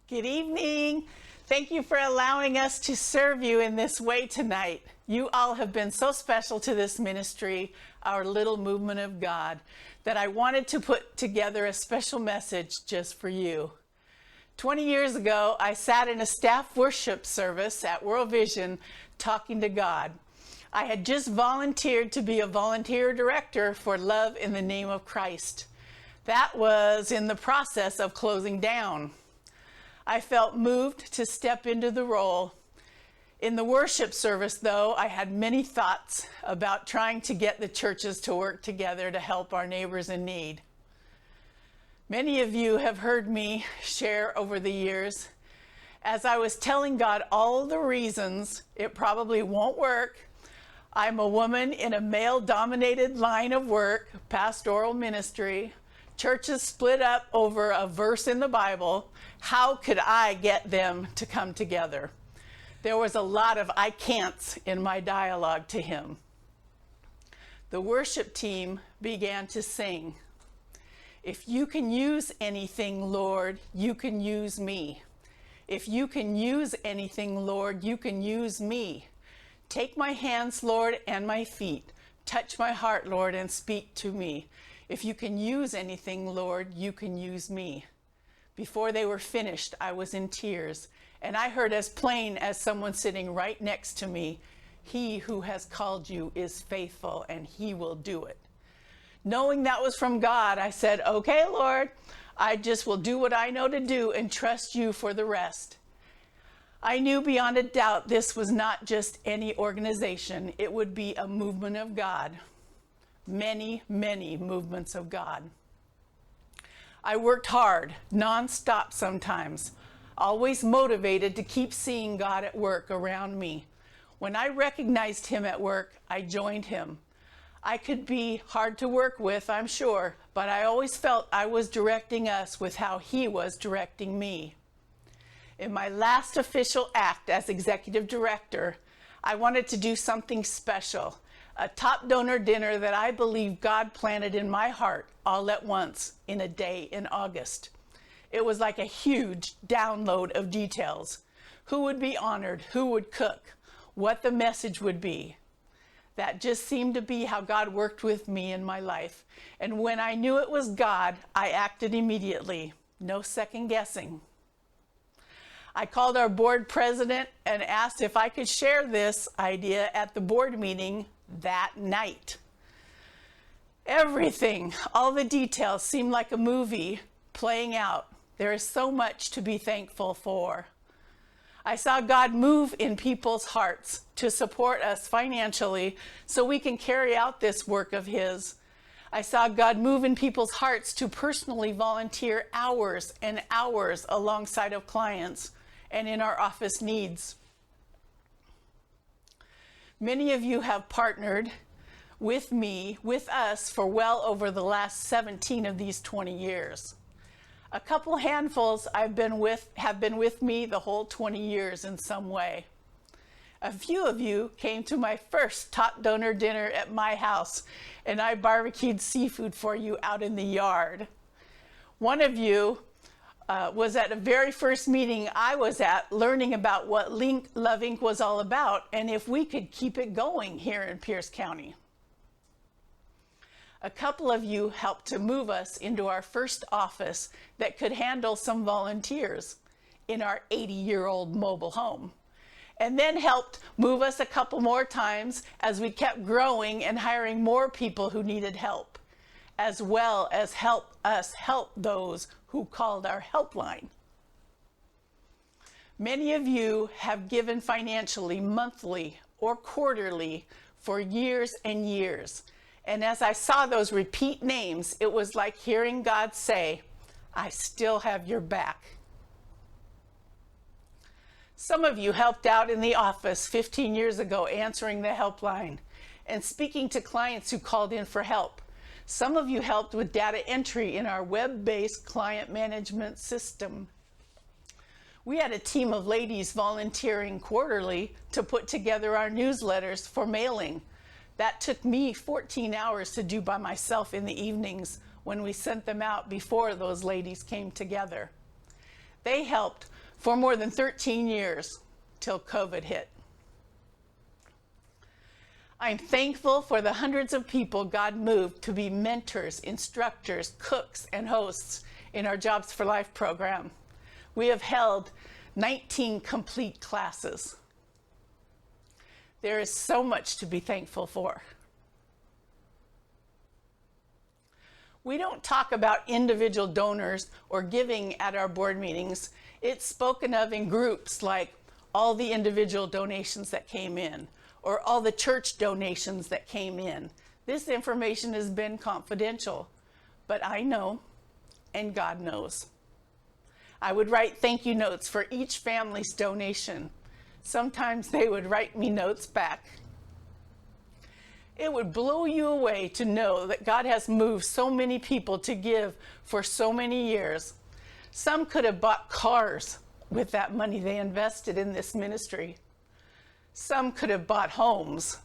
Good evening. Thank you for allowing us to serve you in this way tonight. You all have been so special to this ministry, our little movement of God, that I wanted to put together a special message just for you. 20 years ago, I sat in a staff worship service at World Vision talking to God. I had just volunteered to be a volunteer director for Love in the Name of Christ. That was in the process of closing down. I felt moved to step into the role. In the worship service, though, I had many thoughts about trying to get the churches to work together to help our neighbors in need. Many of you have heard me share over the years, as I was telling God all the reasons it probably won't work. I'm a woman in a male-dominated line of work, pastoral ministry. Churches split up over a verse in the Bible. How could I get them to come together? There was a lot of I can'ts in my dialogue to him. The worship team began to sing. If you can use anything, Lord, you can use me. If you can use anything, Lord, you can use me. Take my hands, Lord, and my feet. Touch my heart, Lord, and speak to me. If you can use anything, Lord, you can use me. Before they were finished, I was in tears, and I heard as plain as someone sitting right next to me, "He who has called you is faithful, and he will do it." Knowing that was from God, I said, "Okay, Lord, I just will do what I know to do and trust you for the rest." I knew beyond a doubt this was not just any organization. It would be a movement of God. Many, many movements of God. I worked hard, nonstop sometimes, always motivated to keep seeing God at work around me. When I recognized him at work, I joined him. I could be hard to work with, I'm sure, but I always felt I was directing us with how he was directing me. In my last official act as executive director, I wanted to do something special, a top donor dinner that I believe God planted in my heart all at once in a day in August. It was like a huge download of details. Who would be honored? Who would cook? What the message would be? That just seemed to be how God worked with me in my life. And when I knew it was God, I acted immediately. No second guessing. I called our board president and asked if I could share this idea at the board meeting that night. Everything, all the details seemed like a movie playing out. There is so much to be thankful for. I saw God move in people's hearts to support us financially so we can carry out this work of his. I saw God move in people's hearts to personally volunteer hours and hours alongside of clients and in our office needs. Many of you have partnered with me, with us, for well over the last 17 of these 20 years. A couple handfuls have been with me the whole 20 years in some way. A few of you came to my first top donor dinner at my house, and I barbecued seafood for you out in the yard. One of you was at the very first meeting I was at, learning about what Love Inc. was all about, and if we could keep it going here in Pierce County. A couple of you helped to move us into our first office that could handle some volunteers in our 80-year-old mobile home, and then helped move us a couple more times as we kept growing and hiring more people who needed help, as well as help us help those who called our helpline. Many of you have given financially, monthly or quarterly for years and years. And as I saw those repeat names, it was like hearing God say, "I still have your back." Some of you helped out in the office 15 years ago answering the helpline and speaking to clients who called in for help. Some of you helped with data entry in our web-based client management system. We had a team of ladies volunteering quarterly to put together our newsletters for mailing. That took me 14 hours to do by myself in the evenings when we sent them out before those ladies came together. They helped for more than 13 years till COVID hit. I'm thankful for the hundreds of people God moved to be mentors, instructors, cooks, and hosts in our Jobs for Life program. We have held 19 complete classes. There is so much to be thankful for. We don't talk about individual donors or giving at our board meetings. It's spoken of in groups like all the individual donations that came in, or all the church donations that came in. This information has been confidential, but I know, and God knows. I would write thank you notes for each family's donation. Sometimes they would write me notes back. It would blow you away to know that God has moved so many people to give for so many years. Some could have bought cars with that money they invested in this ministry. Some could have bought homes,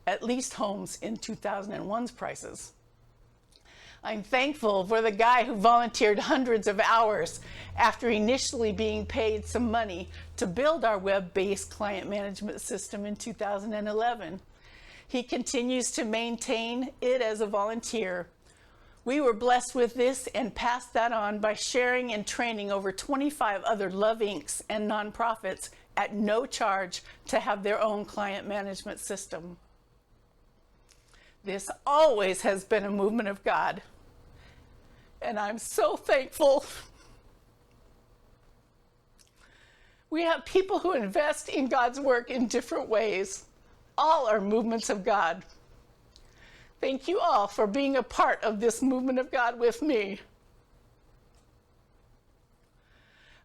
at least homes in 2001's prices. I'm thankful for the guy who volunteered hundreds of hours after initially being paid some money to build our web-based client management system in 2011. He continues to maintain it as a volunteer. We were blessed with this and passed that on by sharing and training over 25 other Love Incs. And nonprofits at no charge to have their own client management system. This always has been a movement of God, and I'm so thankful. We have people who invest in God's work in different ways. All are movements of God. Thank you all for being a part of this movement of God with me.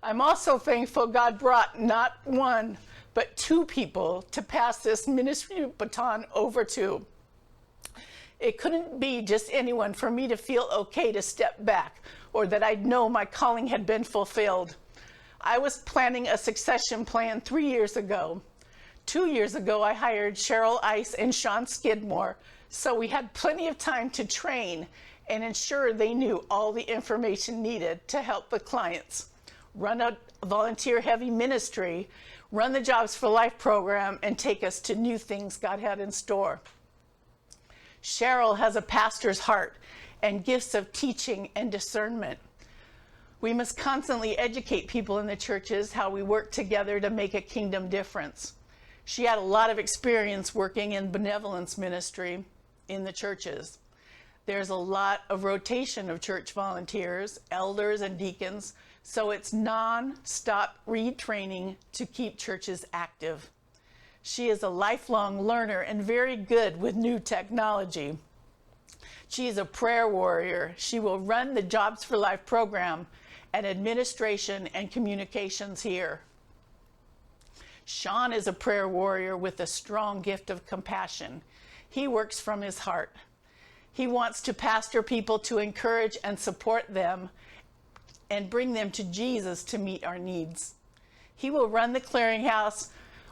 I'm also thankful God brought not one, but two people to pass this ministry baton over to. It couldn't be just anyone for me to feel okay to step back or that I'd know my calling had been fulfilled. I was planning a succession plan 3 years ago. 2 years ago, I hired Cheryl Ice and Sean Skidmore, so we had plenty of time to train and ensure they knew all the information needed to help the clients, run a volunteer-heavy ministry, run the Jobs for Life program, and take us to new things God had in store. Cheryl has a pastor's heart and gifts of teaching and discernment. We must constantly educate people in the churches how we work together to make a kingdom difference. She had a lot of experience working in benevolence ministry in the churches. There's a lot of rotation of church volunteers, elders, and deacons, so it's non-stop retraining to keep churches active. She is a lifelong learner and very good with new technology. She is a prayer warrior. She will run the Jobs for Life program and administration and communications here. Sean is a prayer warrior with a strong gift of compassion. He works from his heart. He wants to pastor people to encourage and support them and bring them to Jesus to meet our needs. He will run the clearinghouse,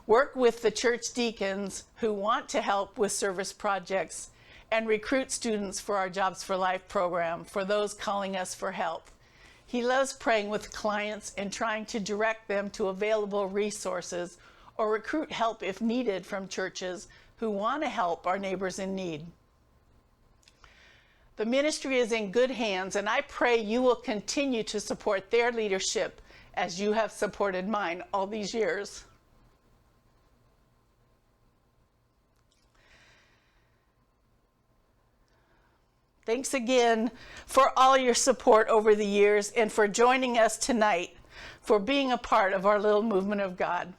work with the church deacons who want to help with service projects, and recruit students for our Jobs for Life program for those calling us for help. He loves praying with clients and trying to direct them to available resources or recruit help if needed from churches who want to help our neighbors in need. The ministry is in good hands, and I pray you will continue to support their leadership as you have supported mine all these years. Thanks again for all your support over the years and for joining us tonight, for being a part of our little movement of God.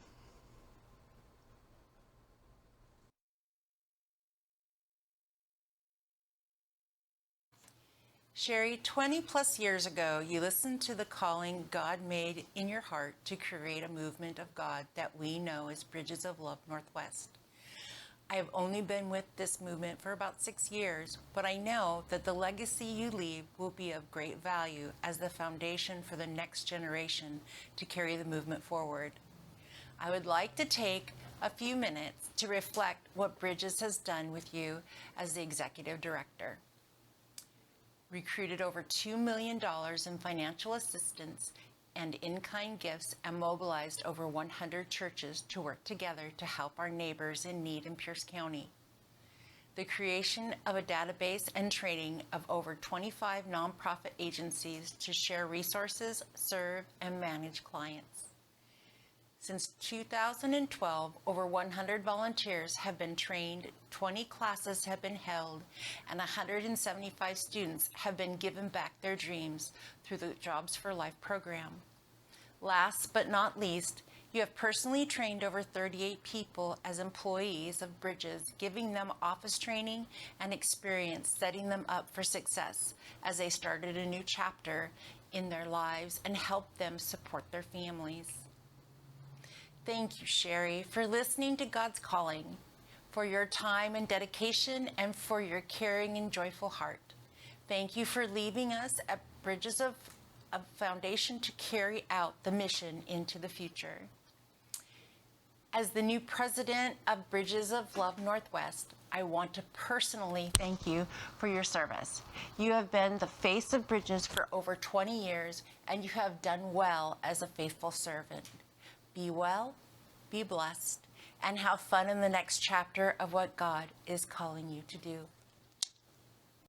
Sherry, 20 plus years ago, you listened to the calling God made in your heart to create a movement of God that we know as Bridges of Love Northwest. I have only been with this movement for about 6 years, but I know that the legacy you leave will be of great value as the foundation for the next generation to carry the movement forward. I would like to take a few minutes to reflect what Bridges has done with you as the executive director. Recruited over $2 million in financial assistance and in-kind gifts and mobilized over 100 churches to work together to help our neighbors in need in Pierce County. The creation of a database and training of over 25 nonprofit agencies to share resources, serve, and manage clients. Since 2012, over 100 volunteers have been trained, 20 classes have been held, and 175 students have been given back their dreams through the Jobs for Life program. Last but not least, you have personally trained over 38 people as employees of Bridges, giving them office training and experience, setting them up for success as they started a new chapter in their lives and helped them support their families. Thank you, Sherry, for listening to God's calling, for your time and dedication, and for your caring and joyful heart. Thank you for leaving us at Bridges of Foundation to carry out the mission into the future. As the new president of Bridges of Love Northwest, I want to personally thank you for your service. You have been the face of Bridges for over 20 years, and you have done well as a faithful servant. Be well, be blessed, and have fun in the next chapter of what God is calling you to do.